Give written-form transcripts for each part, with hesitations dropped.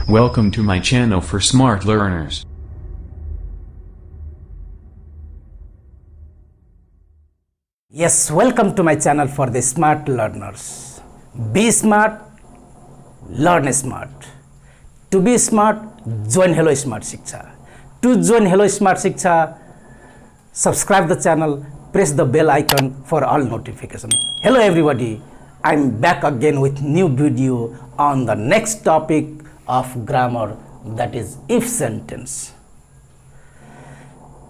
Welcome to my channel for smart learners. Yes, welcome to my channel for the smart learners. Be smart, learn smart. To be smart, join Hellosmart Shiksha. To join Hellosmart Shiksha, subscribe the channel, press the bell icon for all notifications. Hello everybody, I'm back again with new video on the next topic of grammar, that is if sentence.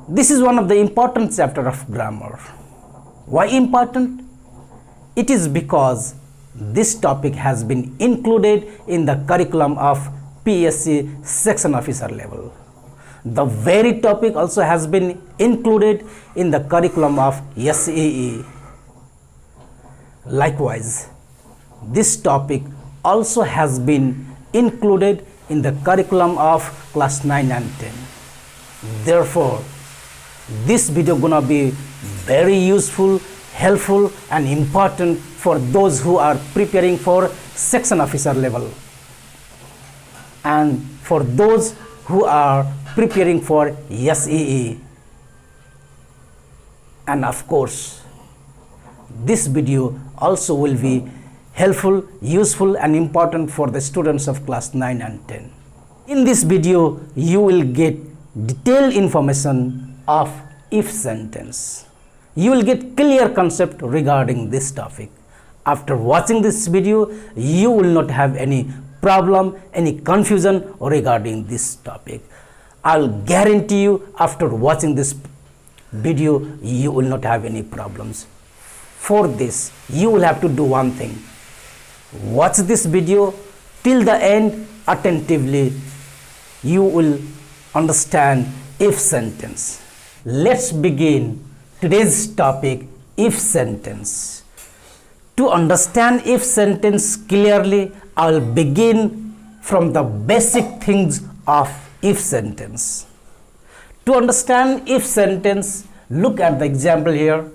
This is one of the important chapter of grammar. Why important? It is because this topic has been included in the curriculum of PSC section officer level. The very topic also has been included in the curriculum of SEE. Likewise, this topic also has been included in the curriculum of class 9 and 10. Therefore, this video gonna be very useful, helpful and important for those who are preparing for section officer level and for those who are preparing for SEE. And of course, this video also will be helpful, useful and important for the students of class 9 and 10. In this video, you will get detailed information of if sentence. You will get clear concept regarding this topic. After watching this video, you will not have any problem, any confusion regarding this topic. I'll guarantee you after watching this video, you will not have any problems. For this, you will have to do one thing. Watch this video till the end attentively. You will understand if sentence. Let's begin today's topic, if sentence. To understand if sentence clearly, I'll begin from the basic things of if sentence. To understand if sentence, look at the example here.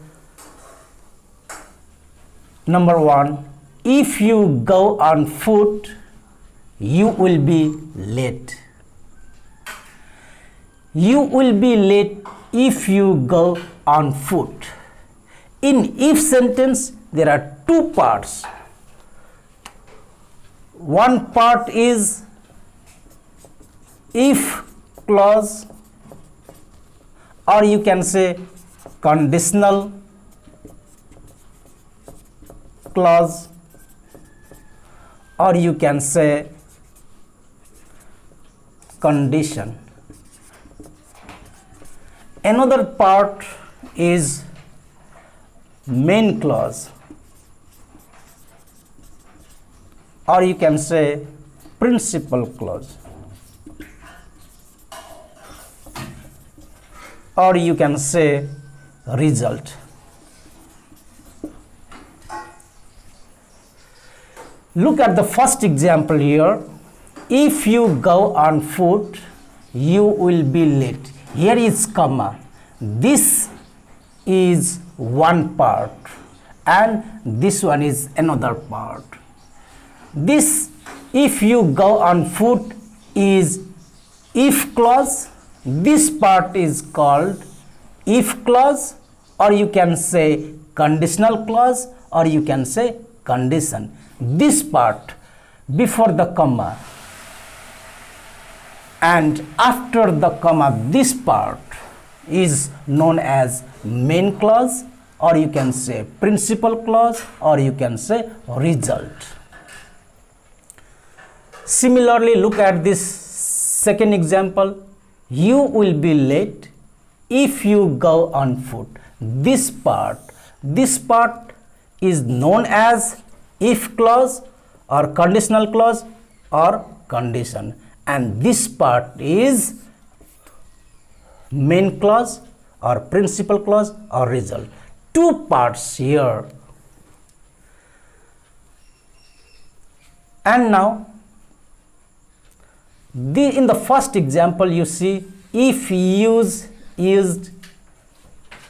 Number 1, if you go on foot, you will be late. You will be late if you go on foot. In if sentence, there are two parts. One part is if clause, or you can say conditional clause, or you can say condition. Another part is main clause, or you can say principal clause, or you can say result. Look at the first example here. If you go on foot, you will be late. Here is comma. This is one part and this one is another part. This if you go on foot is if clause. This part is called if clause, or you can say conditional clause, or you can say condition. This part before the comma and after the comma, this part is known as main clause, or you can say principal clause, or you can say result. Similarly, look at this second example. You will be late if you go on foot. This part is known as if clause or conditional clause or condition, and this part is main clause or principal clause or result. Two parts here. And now in the first example, you see if used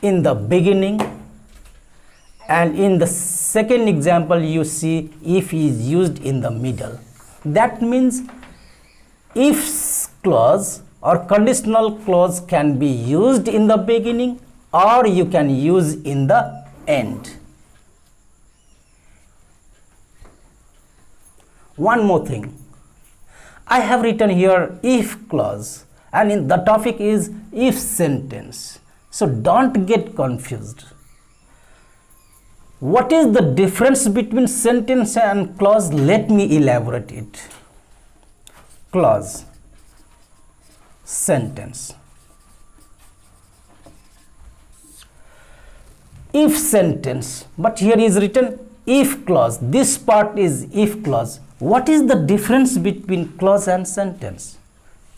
in the beginning, and in the second example you see if is used in the middle. That means if clause or conditional clause can be used in the beginning or you can use in the end. One more thing, I have written here if clause and the topic is if sentence. So don't get confused. What is the difference between sentence and clause? Let me elaborate it. Clause, sentence. If sentence, but here is written if clause. This part is if clause. What is the difference between clause and sentence?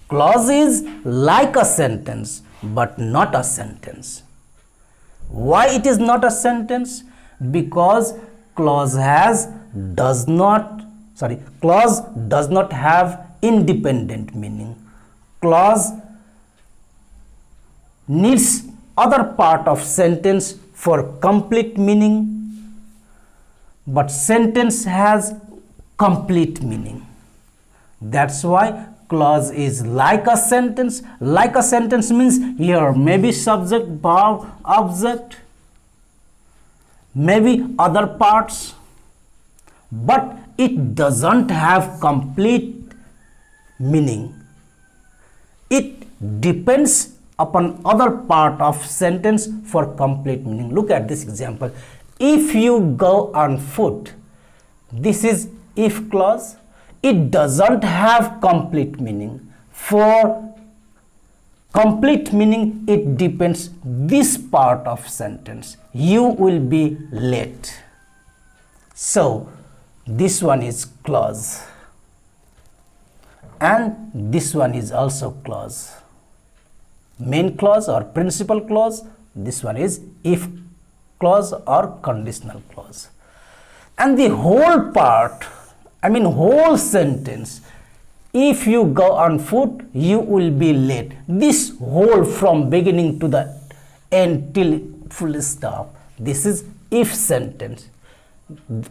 Clause is like a sentence but not a sentence. Why it is not a sentence? Because clause does not have independent meaning. Clause needs other part of sentence for complete meaning, but sentence has complete meaning. That's why clause is like a sentence. Like a sentence means here maybe subject, verb, object, maybe other parts, but it doesn't have complete meaning. It depends upon other part of sentence for complete meaning. Look at this example. If you go on foot, this is if clause. It doesn't have complete meaning. For complete meaning, it depends this part of sentence. You will be late. So this one is clause and this one is also clause. Main clause or principal clause. This one is if clause or conditional clause. And the whole part, whole sentence, if you go on foot, you will be late. This whole from beginning to the end till full stop. This is if sentence.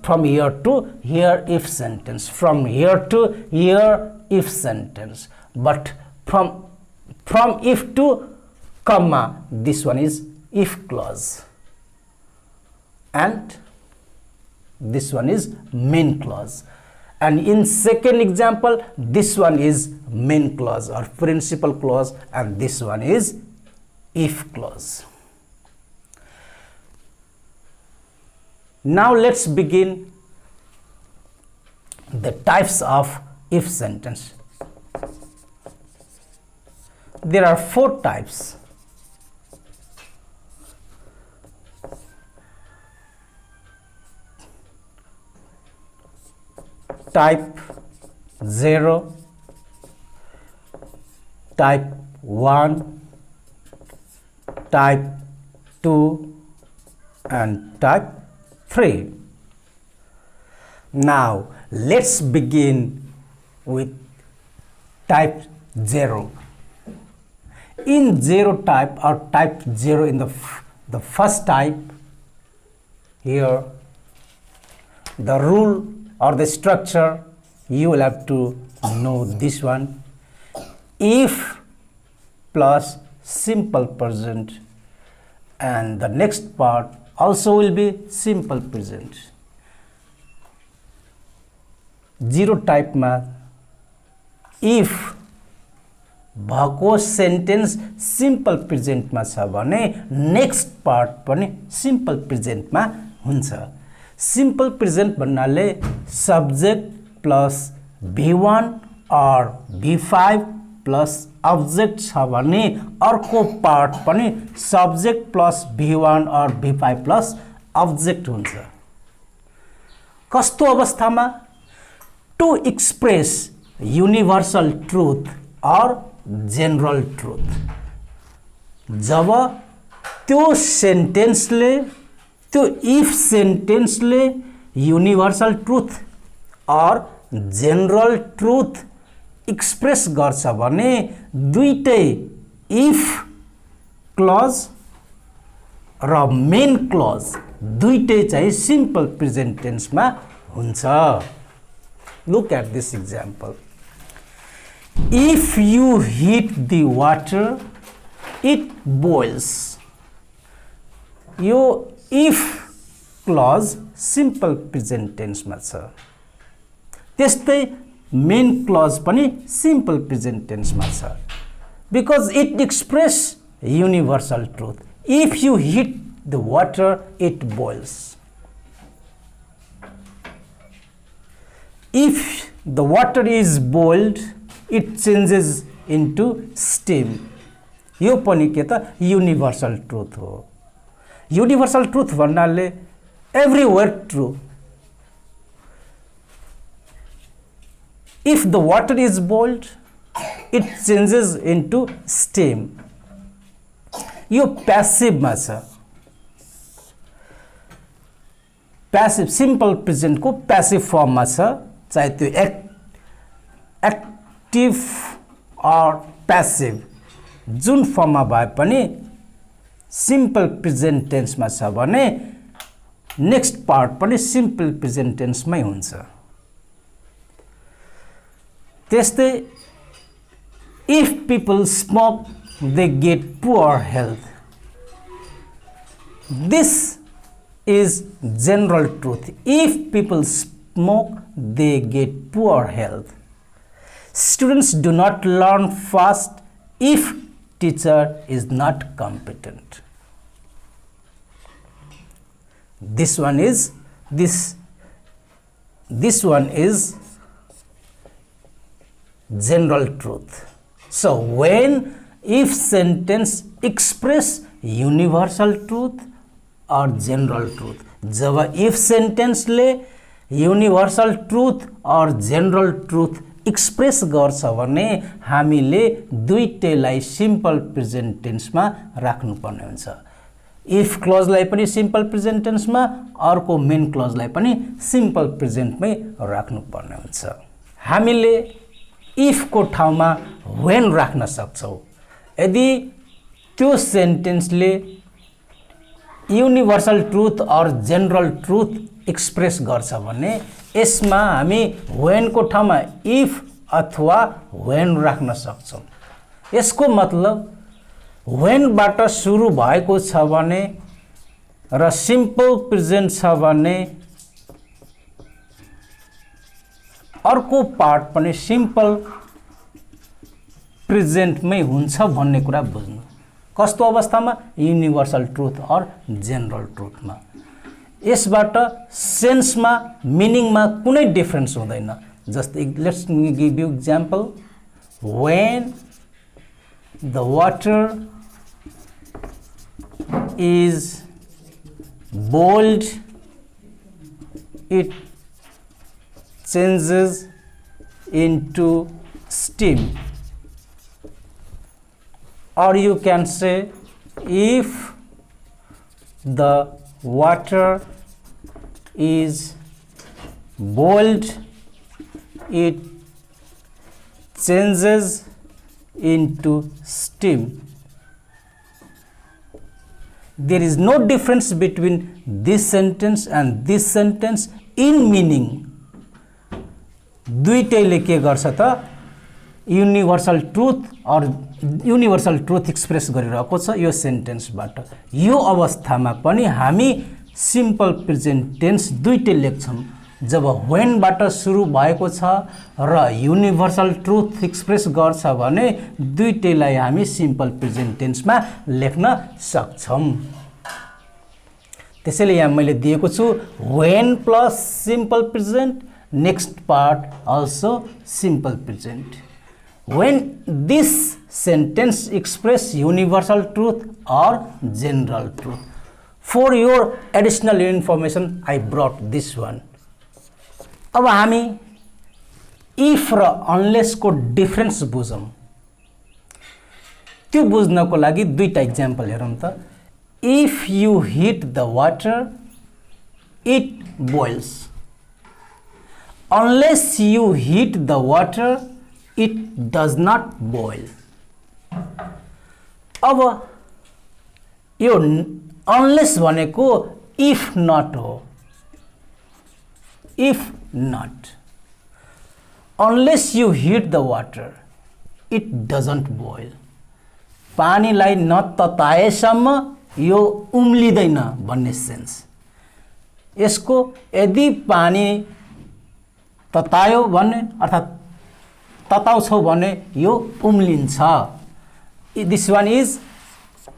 From here to here if sentence. From here to here if sentence. But from if to comma, this one is if clause. And this one is main clause. And in second example, this one is main clause or principal clause and this one is if clause. Now let's begin the types of if sentence. There are 4 types. Type 0, type 1, type 2 and type 3. Now let's begin with type 0. In 0 type or type 0 in the first type, here the rule or the structure, you will have to know this one. If plus simple present and the next part also will be simple present. 0 type ma if भएको sentence simple present ma छ भने next part पनि simple present ma हुन्छ. Simple present भन्नाले subject plus V1 or V5 plus object छ भने अर्को part पनि subject plus V1 or V5 plus object हुन्छ. कस्तो अवस्थामा? To express universal truth or general truth. जब त्यो सेन्टेन्सले त्यो if सेन्टेन्सले युनिभर्सल ट्रुथ और जेनरल ट्रुथ एक्सप्रेस गर्छ भने दुईटै if क्लज र मेन क्लज दुईटै चाहिँ सिम्पल प्रेजेन्ट टेन्समा हुन्छ. Look at this example. If you heat the water, it boils. यो if clause simple present tense मा छ. त्यस्तै main clause पनि simple present tense मा छ. Because it express universal truth. If you heat the water, it boils. If the water is boiled, it changes into steam. यो पनि के त universal truth हो. Universal truth भन्नाले everywhere true. If the water is boiled, it changes into steam. यो passive मा छ. Passive simple present को passive form मा छ. चाहे त्यो एक्टिभ or passive जुन फर्ममा भए पनि सिम्पल प्रेजेन्ट टेन्समा छ भने नेक्स्ट पार्ट पनि सिम्पल प्रेजेन्ट टेन्समै हुन्छ. त्यस्तै if people smoke they get poor health. This is general truth. If people smoke, they get poor health. Students do not learn fast if teacher is not competent. This one is general truth. So when if sentence express universal truth or general truth, जब if sentence ले universal truth or general truth express गर्छ भने हामीले दुईटैलाई simple present टेन्समा राख्नुपर्ने हुन्छ. If क्लोजलाई पनि simple present टेन्समा, अर्को main क्लोजलाई पनि सिम्पल प्रेजेन्टमै राख्नुपर्ने हुन्छ. हामीले इफ को ठाउँमा व्हेन राख्न सक्छौं. यदि त्यो सेन्टेन्सले universal truth or general truth express गर्छ भने यसमा हामी व्हेन को ठाउँमा इफ अथवा व्हेन राख्न सक्छौं. यसको मतलब व्हेन बाट सुरु भएको छ भने र सिम्पल प्रेजेन्ट छ भने अर्को पार्ट पनि सिम्पल प्रेजेन्टमै हुन्छ भन्ने कुरा बुझ्नु. कस्तो अवस्थामा? Universal truth or general ट्रुथमा. यसबाट सेन्समा मिनिङमा कुनै डिफरेन्स हुँदैन. जस्तै let's give you example. When the water is boiled, it changes into steam. Or you can say, if the water is boiled, it changes into steam. There is no difference between this sentence and this sentence in meaning. दुईटैले के गर्छ त universal truth और universal truth express गरिरहेको छ यो सेन्टेन्सबाट. यो अवस्थामा पनि हामी सिम्पल प्रेजेन्ट टेन्स दुईटै लेख्छौं. जब व्हेन बाट सुरु भएको छ र युनिभर्सल ट्रुथ एक्सप्रेस गर्छ भने दुईटैलाई हामी सिम्पल प्रेजेन्ट टेन्समा लेख्न सक्छौं. त्यसैले यहाँ मैले दिएको छु when plus simple present, next part also simple present. When this sentence express universal truth or general truth. For your additional information, I brought this one. अब हामी if र unless को डिफरेन्स बुझौं. त्यो बुझ्नको लागि दुईटा एक्जाम्पल हेरौं त. If you heat the water, it boils. Unless you heat the water, it does not boil. अब यो unless भनेको if not हो. If not. Unless you heat the water. it doesn't boil. पानीलाई नतताएसम्म यो उम्लिदैन भन्ने सेन्स। यसको यदि पानी ततायो भने अर्थात तताउँछौ भने यो उम्लिन्छ। This one is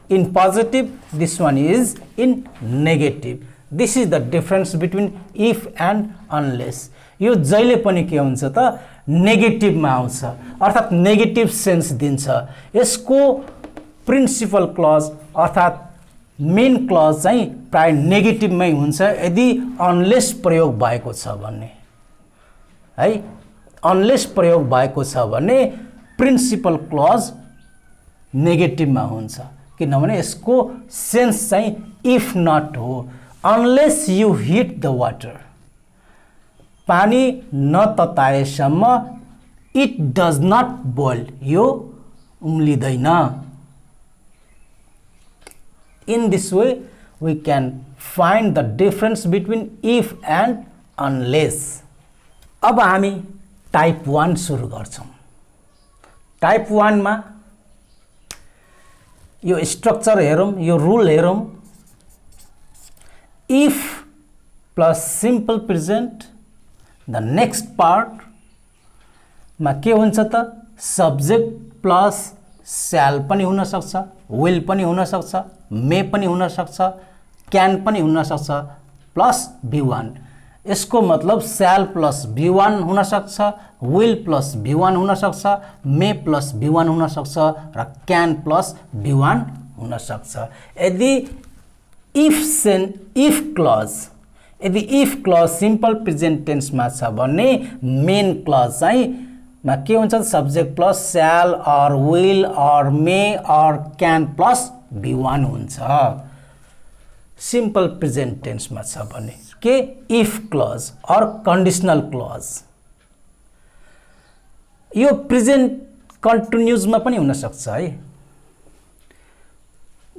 in positive, this one is in negative. This is the difference between if and unless. यो जहिले पनि के हुन्छ त नेगेटिभमा आउँछ अर्थात नेगेटिभ सेन्स दिन्छ। यसको प्रिन्सिपल क्लज अर्थात मेन क्लज चाहिँ प्राय नेगेटिभमै हुन्छ यदि अनलेस प्रयोग भएको छ भने है। अनलेस प्रयोग भएको छ भने प्रिन्सिपल क्लज नेगेटिभमा हुन्छ किनभने यसको सेन्स चाहिँ इफ नट हो। Unless you hit the water, पानी नतताएसम्म इट डज नट बोइल, यो उम्लिदैन। In this way we can find the difference between if and unless. अब हामी टाइप 1 सुरु गर्छौं। टाइप 1 मा यो स्ट्रक्चर हेरौं, यो रुल हेरौं। if plus simple present, the next part मा के हुन्छ त सब्जेक्ट प्लस shall पनि हुन सक्छ, will पनि हुन सक्छ, may पनि हुन सक्छ, can पनि हुन सक्छ प्लस V1। यसको मतलब shall प्लस V1 हुन सक्छ, will प्लस V1 हुन सक्छ, may प्लस V1 हुन सक्छ र can प्लस V1 हुन सक्छ। यदि if clause, यदि if clause simple present tense मा छ भने मेन क्लज चाहिँ मा के हुन्छ subject plus shall or will or may or can plus V1 हुन्छ। सिम्पल प्रेजेन्ट टेन्स मा छ भने के if clause or conditional clause। यो प्रेजेन्ट कन्टिन्युअस मा पनि हुन सक्छ है।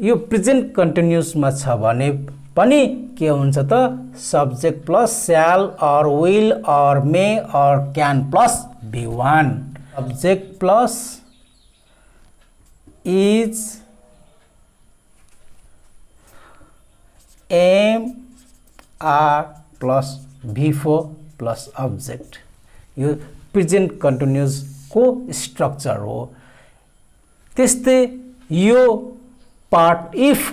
यो प्रेजेन्ट कन्टिन्युअस मा छ भने पनि के हुन्छ त subject plus shall or will or may or can plus V1। Subject plus is, am, are plus V4 plus object. यो प्रेजेन्ट कन्टिन्युअस को स्ट्रक्चर हो। त्यस्तै यो पार्ट इफ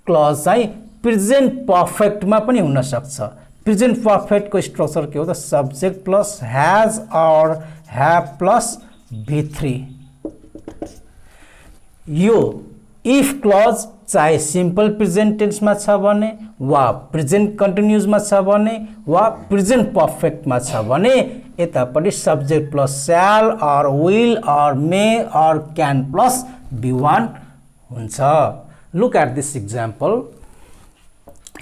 क्लज चाहिँ प्रेजेन्ट पर्फेक्ट मा पनि हुन सक्छ। प्रेजेन्ट पर्फेक्ट को स्ट्रक्चर के हो त सब्जेक्ट प्लस हैज और हैव प्लस V3। यो इफ क्लज चाहे सिम्पल प्रेजेन्ट टेन्स मा छ भने वा प्रेजेन्ट कन्टिन्युअस मा छ भने वा प्रेजेन्ट पर्फेक्ट मा छ भने यतापटि subject plus shall or will or may or can plus V1 हुन्छ। Look at this example.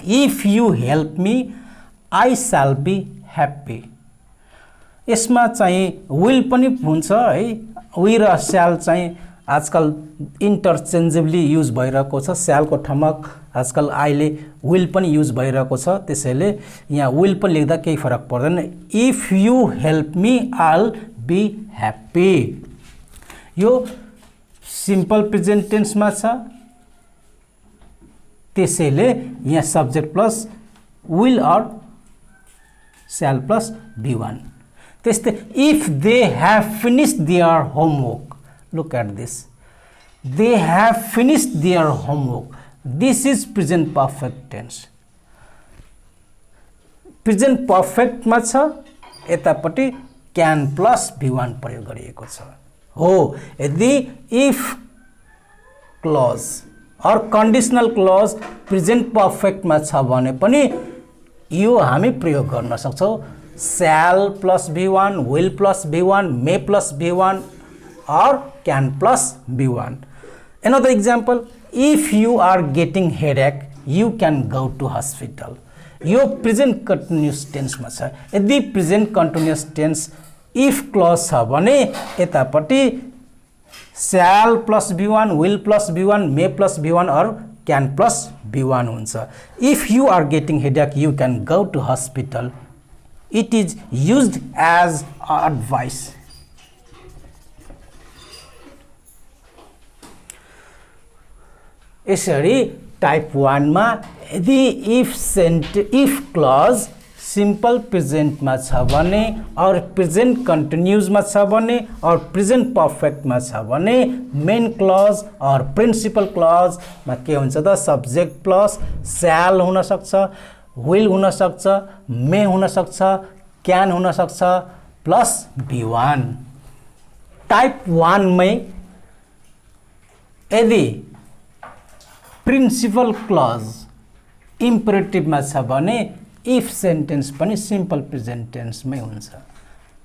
If you help me, I shall be happy. यसमा चाहिँ will पनि हुन्छ है। we र shall चाहिँ आजकल इन्टरचेन्जेबली युज भइरहेको छ। shall को ठाउँमा आजकल आइले will पनि युज भइरहेको छ। त्यसैले यहाँ will पनि लेख्दा केही फरक पर्दैन। If you help me, I'll be happy। यो सिम्पल प्रेजेन्ट टेन्स मा छ। त्यसैले यहाँ subject plus will or shall plus V1। त्यस्तै if they have finished their homework, look at this, they have finished their homework, this is present perfect tense। Present perfect मा छ, यतापटि can plus V1 प्रयोग गरिएको छ हो। यदि if clause और conditional clause present perfect मा छ भने पनि यो हामी प्रयोग गर्न सक्छौं। shall plus V1, will plus V1, may plus V1 or can plus V1। Another example, if you are getting headache, you can go to hospital। यो प्रेजेन्ट कन्टिन्युअस टेन्स मा छ। यदि present continuous tense if clause छ भने यतापटि shall plus V1, will plus V1, may plus V1 or can plus V1 हुन्छ। If you are getting headache, you can go to hospital। It is used as advice। यसरी type 1 मा यदि if clause simple प्रेजेन्टमा छ भने और present कन्टिन्युअसमा छ भने और प्रेजेन्ट पर्फेक्टमा छ भने मेन क्लज और प्रिन्सिपल क्लजमा के हुन्छ त सब्जेक्ट प्लस स्याल हुन सक्छ, विल हुन सक्छ, मे हुन सक्छ, क्यान हुन सक्छ प्लस B1। टाइप 1 मै यदि प्रिन्सिपल क्लज इम्पेरेटिभमा छ भने इफ सेन्टेन्स पनि सिम्पल प्रेजेन्ट टेन्समै हुन्छ,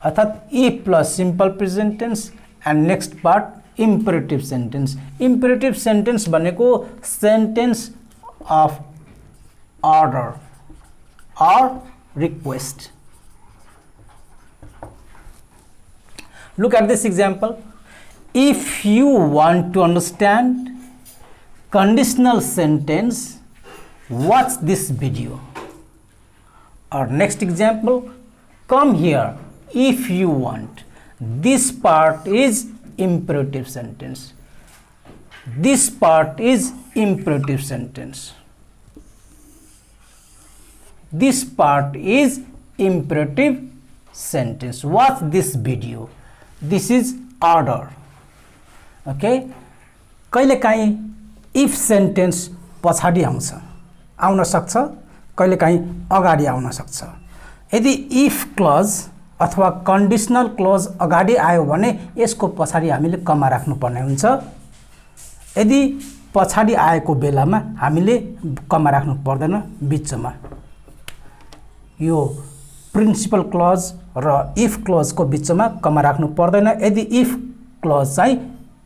अर्थात् if plus simple present tense and next part imperative sentence. Imperative sentence भनेको sentence of order or request. Look at this example. If you want to understand conditional sentence, watch this video. Our next example, come here if you want. This part is imperative sentence. This part is imperative sentence. This part is imperative sentence. Watch this video. This is order. Okay? कहिलेकाहीँ if sentence पछाडि आउन सक्छ, कहिलेकाहीँ अगाडि आउन सक्छ। यदि if clause अथवा conditional clause अगाडि आयो भने यसको पछाडि हामीले कमा राख्नुपर्ने हुन्छ। यदि पछाडि आएको बेलामा हामीले कमा राख्नु पर्दैन, बीचमा। यो प्रिन्सिपल क्लज र इफ क्लज को बीचमा कमा राख्नु पर्दैन यदि इफ क्लज चाहिँ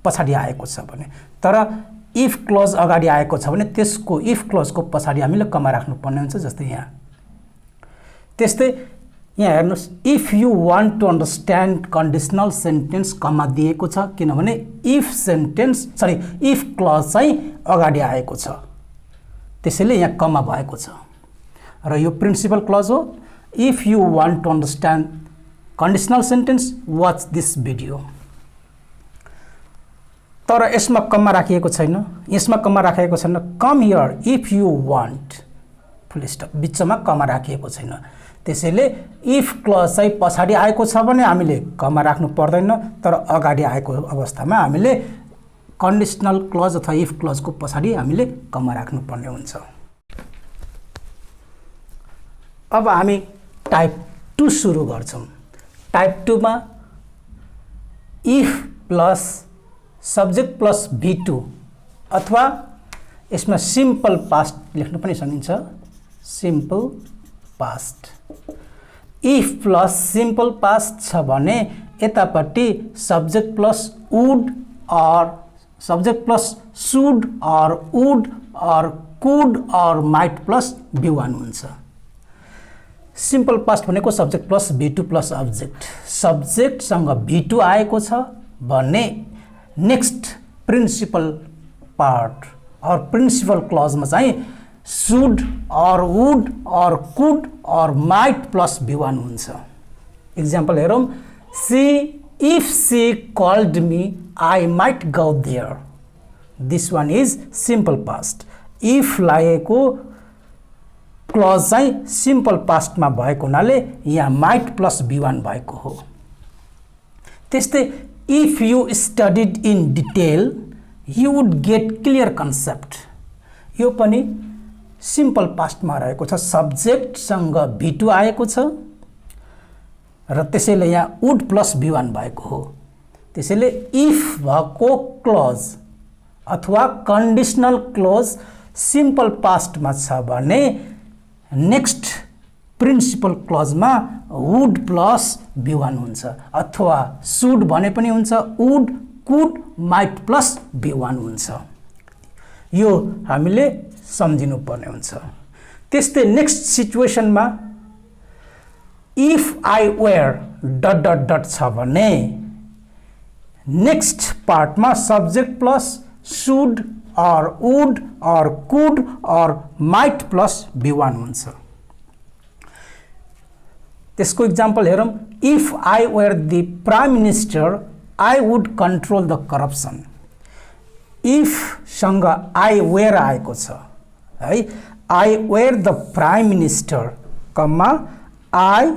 पछाडि आएको छ भने। तर इफ क्लज अगाडि आएको छ भने त्यसको इफ क्लज को पछाडि हामीले कमा राख्नु पर्ने हुन्छ। जस्तै यहाँ त्यस्तै यहाँ हेर्नुस्, if you want to understand conditional sentence comma दिएको छ, किनभने इफ क्लज चाहिँ अगाडि आएको छ, त्यसैले यहाँ कमा भएको छ र यो प्रिन्सिपल क्लज हो। If you want to understand conditional sentence watch this video. तर यसमा कमा राखिएको छैन, यसमा कमा राखिएको छैन। Come here if you want, full stop, बीचमा कमा राखिएको छैन। त्यसैले इफ क्लज चाहिँ पछाडि आएको छ भने हामीले कमा राख्नु पर्दैन, तर अगाडि आएको अवस्थामा हामीले कन्डिसनल क्लज अथवा इफ क्लज को पछाडि हामीले कमा राख्नु पर्ने हुन्छ। अब हामी टाइप 2 सुरु गर्छौं। टाइप 2 मा if plus subject plus V2 अथवा यसमा सिम्पल पास्ट लेख्न पनि सकिन्छ, simple past. If plus simple past छ भने यतापट्टि सब्जेक्ट प्लस वुड और subject plus should or would or could or might plus V1 हुन्छ। सिम्पल पास्ट भनेको subject plus V2 plus object. Subject सँग V2 आएको छ भने नेक्स्ट प्रिन्सिपल पार्ट और प्रिन्सिपल क्लज में चाहिँ should or would or could or might plus V1 हुन्छ। एक्जाम्पल हेरौं, if she called me I might go there. This one is simple past. If लागेको क्लज चाहिँ सिम्पल पास्ट में भएको हुनाले यहाँ माइट प्लस V1 भएको हो। त्यस्तै if you studied in detail you would get clear concept. यो पनि सिम्पल पास्ट में रहेको छ, सब्जेक्ट सँग V2 आएको छ र त्यसैले यहाँ वुड प्लस V1 भएको हो। त्यसैले इफ भएको क्लज अथवा कन्डिसनल क्लज सिम्पल पास्ट में छ भने नेक्स्ट प्रिन्सिपल क्लज में वुड प्लस V1 हुन्छ, अथवा शुड भने पनि हुन्छ, would could might plus V1 हुन्छ। यो हामीले सम्झिनु पर्ने हुन्छ। त्यस्तै नेक्स्ट सिचुएसन में if I were dot dot dot छ भने नेक्स्ट पार्ट में subject plus should or would or could or might plus V1 हुन्छ। त्यसको एक्जाम्पल हेरौं, if I were the prime minister I would control the corruption. If सँग I were आएको छ है, I were the prime minister comma I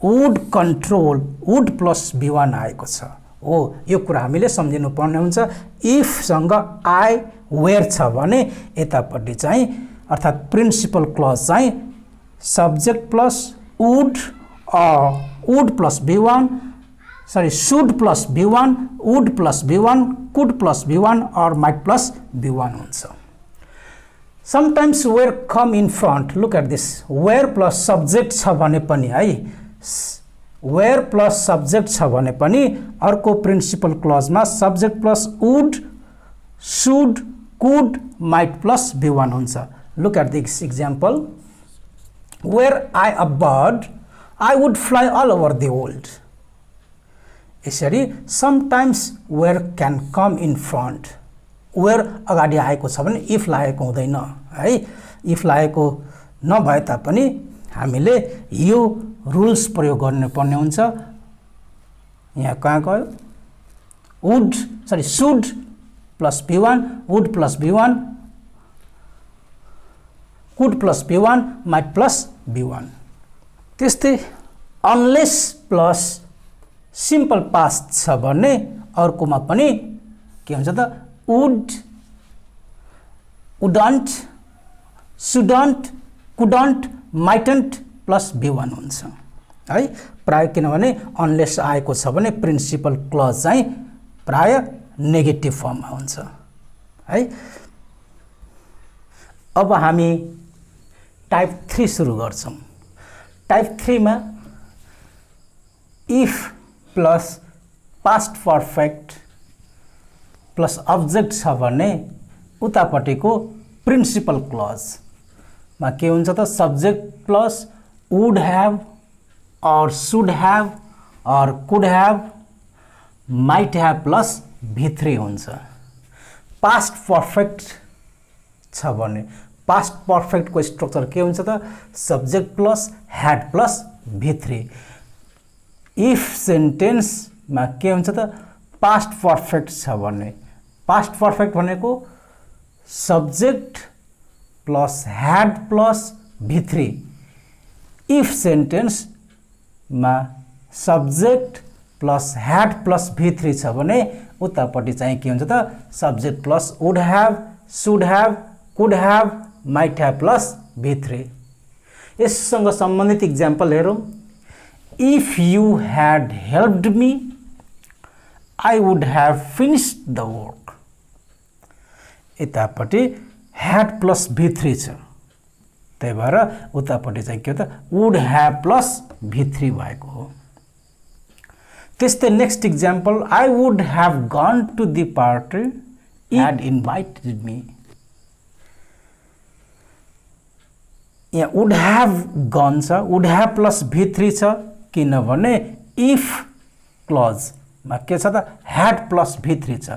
would control, would plus V1 आएको छ हो। यो कुरा हामीले सम्झिनु पर्ने हुन्छ। इफ सँग आई वेयर छ भने यतापट्टि चाहिँ अर्थात् प्रिन्सिपल क्लज चाहिँ subject plus would plus V1, sorry should plus V1, would plus V1, could plus V1 or might plus V1 हुन्छ। Sometimes were come in front, look at this, were plus subject छ भने पनि है, where plus subject छ भने पनि अर्को principal क्लजमा subject plus would, should, could, might plus V1 हुन्छ। Look at this example, were I a bird I would fly all over the world. यसरी sometimes were can come in front, were अगाडि आएको छ भने if लागेको हुँदैन है। If लागेको नभए तापनि हामीले यो रुल्स प्रयोग गर्नुपर्ने हुन्छ। यहाँ कहाँ गयो, would sorry should plus V1, would plus V1, could plus V1, might plus V1। त्यस्तै अनलेस प्लस सिम्पल पास्ट छ भने अर्कोमा पनि के हुन्छ त, would, wouldn't, shouldn't, couldn't, mightn't plus V1 हुन्छ है। प्राय किनभने अनलेस आएको छ भने प्रिन्सिपल क्लज चाहिँ प्राय नेगेटिभ फर्ममा हुन्छ है। अब हामी टाइप 3 सुरु गर्छौँ। टाइप 3 मा if plus past perfect plus object छ भने उतापट्टिको प्रिन्सिपल क्लजमा के हुन्छ त, सब्जेक्ट प्लस वुड ह्याभ और शुड ह्याभ और could have, might have plus V3 हुन्छ। पास्ट पर्फेक्ट छ भने पास्ट पर्फेक्टको स्ट्रक्चर के हुन्छ त, subject plus had plus V3। If सेन्टेन्समा के हुन्छ त, पास्ट पर्फेक्ट छ भने पास्ट पर्फेक्ट भनेको subject plus had plus V3। If सेन्टेन्समा subject plus had plus V3 छ भने उतापट्टि चाहिँ के हुन्छ त, subject plus would have, should have, could have, might have plus V3। यससँग सम्बन्धित इक्जाम्पल हेरौँ। If you had helped me I would have finished the work. यतापट्टि ह्याड प्लस V3 छ, त्यही भएर उतापट्टि चाहिँ के हो त, वुड ह्याभ प्लस V3 भएको हो। त्यस्तै next example, I would have gone to the party had invited me. यहाँ वुड ह्याभ गन छ, वुड ह्याभ प्लस V3 छ, किनभने इफ क्लजमा के छ त, ह्याड प्लस V3 छ।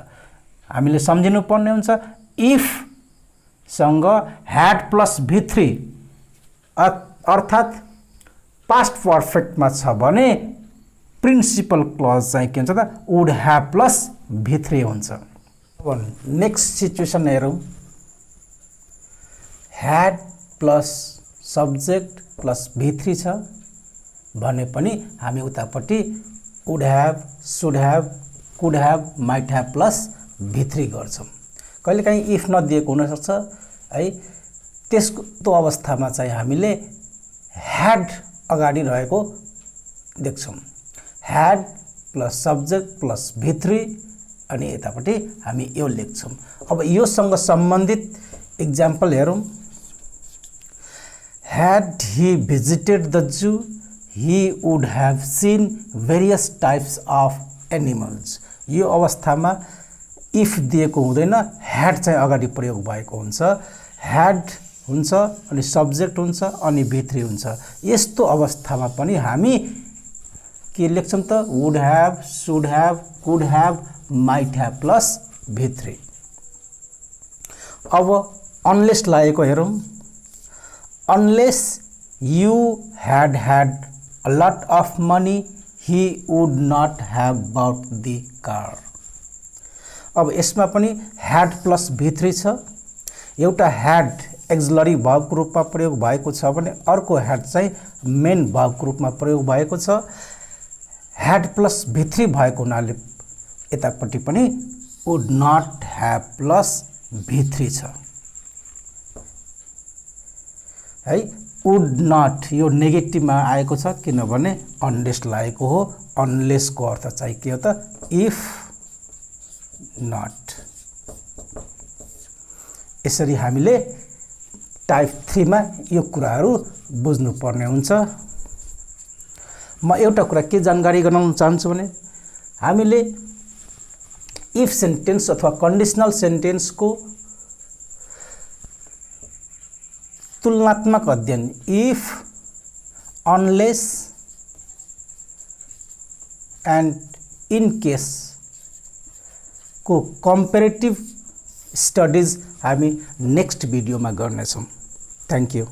हामीले सम्झिनु पर्ने हुन्छ, इफ सँग ह्याड प्लस V3 अर्थात् पास्ट पर्फेक्टमा छ भने प्रिन्सिपल क्लज चाहिँ के हुन्छ त, वुड ह्याभ प्लस V3 हुन्छ। अब नेक्स्ट सिचुएसन हेरौँ। Had plus subject plus V3 छ भने पनि हामी उतापट्टि would have, should have, could have, might have plus V3 गर्छौँ। कहिलेकाहीँ इफ नदिएको हुनसक्छ है, त्यस्तो अवस्थामा चाहिँ हामीले ह्याड अगाडि रहेको देख्छौँ। Had plus subject plus V3 अनि यतापट्टि हामी यो लेख्छौँ। अब योसँग सम्बन्धित इक्जाम्पल हेरौँ। Had he visited the zoo, he would have seen various types of animals. यो अवस्थामा इफ दिएको हुँदैन, had चाहिँ अगाडि प्रयोग भएको हुन्छ। had हुन्छ अनि सब्जेक्ट हुन्छ अनि V3 हुन्छ। यस्तो अवस्थामा पनि हामी के लेख्छौँ त, would have, should have, could have, might have plus V3। अब unless लागेको हेरौँ। Unless you had had a lot of money, he would not have bought the car. अब यसमा पनि ह्याड प्लस V3 छ। एउटा ह्याड एक्सिलरी भर्बको रूपमा प्रयोग भएको छ भने अर्को ह्याड चाहिँ मेन भर्बको रूपमा प्रयोग भएको छ। ह्याड प्लस V3 भएको हुनाले यतापट्टि पनि would not have plus V3 छ है। वुड नट यो नेगेटिभमा आएको छ किनभने अनलेस लागेको हो। अनलेसको अर्थ चाहिँ के हो त? If not. यसरी हामीले टाइप 3 मा यो कुराहरू बुझ्नु पर्ने हुन्छ। म एउटा कुरा के जानकारी गराउन चाहन्छु भने हामीले इफ सेन्टेन्स अथवा कन्डिसनल सेन्टेन्सको तुलनात्मक अध्ययन if, unless and in case को कम्पेरेटिभ स्टडिज हामी नेक्स्ट भिडियोमा गर्नेछौँ। Thank you.